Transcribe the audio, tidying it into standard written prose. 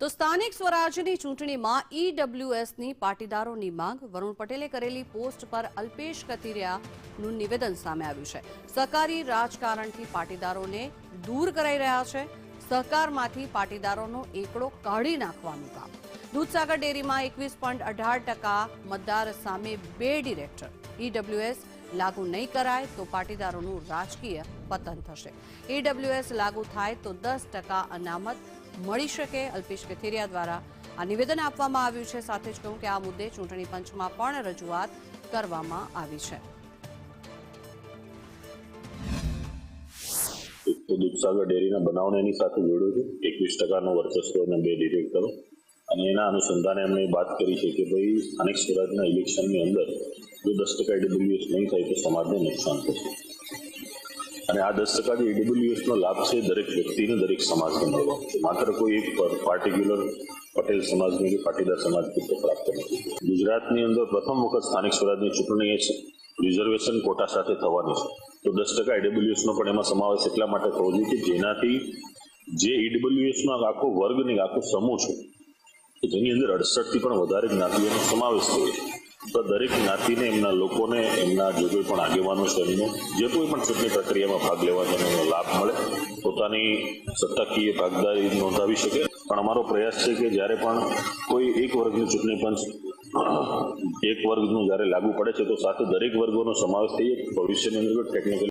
તો સ્થાનિક સ્વરાજની ચૂંટણીમાં ઈડબ્લ્યુએસની પાટીદારોની માંગ વરુણ પટેલે કરેલી પોસ્ટ પર અલ્પેશ કથિરિયાનું નિવેદન સામે આવ્યું છે। સહકારી રાજકારણથી પાટીદારોને દૂર કરાઈ રહ્યા છે। સહકારમાંથી પાટીદારોનો એકડો કાઢી નાખવાનું કામ। દૂધસાગર ડેરીમાં 21.18% મતદાર સામે 2 ડિરેક્ટર। ઈડબ્લ્યુએસ લાગુ નહીં કરાય તો પાટીદારોનું રાજકીય પતન થશે। ઈડબ્લ્યુએસ લાગુ થાય તો 10% અનામત મળી શકે। અલ્પેશ કથિરિયા દ્વારા આ નિવેદન આપવામાં આવ્યું છે। સાથે જ કહ્યું કે આ મુદ્દે ચૂંટણી પંચમાં પણ રજૂઆત કરવામાં આવી છે। તો દૂધસાગર ડેરીના બનાવને એની સાથે જોડ્યો છે 21%નું વર્ચસ્વ અને 2 ડિરેક્ટરો અને એના અનુસંધાને એમણે વાત કરી છે કે ભાઈ સ્થાનિક સ્વરાજના ઇલેક્શનની અંદર જો 10% ઈડબ્લ્યુએસ નહીં થાય તો સમાજને નુકસાન થશે અને આ 10% જે ઈડબ્લ્યુએસનો લાભ છે દરેક વ્યક્તિને દરેક સમાજને મળવાનો છે। માત્ર કોઈ એક પાર્ટિક્યુલર પટેલ સમાજની કે પાટીદાર સમાજ પૂરતો પ્રાપ્ત નથી। ગુજરાતની અંદર પ્રથમ વખત સ્થાનિક સ્વરાજની ચૂંટણી એ છે રિઝર્વેશન કોટા સાથે થવાની છે તો 10% ઈડબ્લ્યુએસનો પણ એમાં સમાવેશ એટલા માટે થવો જોઈએ કે જેનાથી જે ઈડબ્લ્યુએસનો આખો વર્ગ ને આખો સમૂહ છે જેની અંદર 68થી પણ વધારે જ્ઞાતિઓનો સમાવેશ થયો છે તો દરેક જ્ઞાતિને એમના લોકોને એમના જે કોઈ પણ આગેવાનો છે એમને જે કોઈ પણ ચૂંટણી પ્રક્રિયામાં ભાગ લેવાનો એનો લાભ મળે પોતાની સત્તાકીય ભાગીદારી નોંધાવી શકે। પણ અમારો પ્રયાસ છે કે જ્યારે પણ કોઈ એક વર્ગની ચૂંટણી પંચ એક વર્ગનું જ્યારે લાગુ પડે છે તો સાથે દરેક વર્ગોનો સમાવેશ થઈ ભવિષ્યની અંદર ટેકનિકલ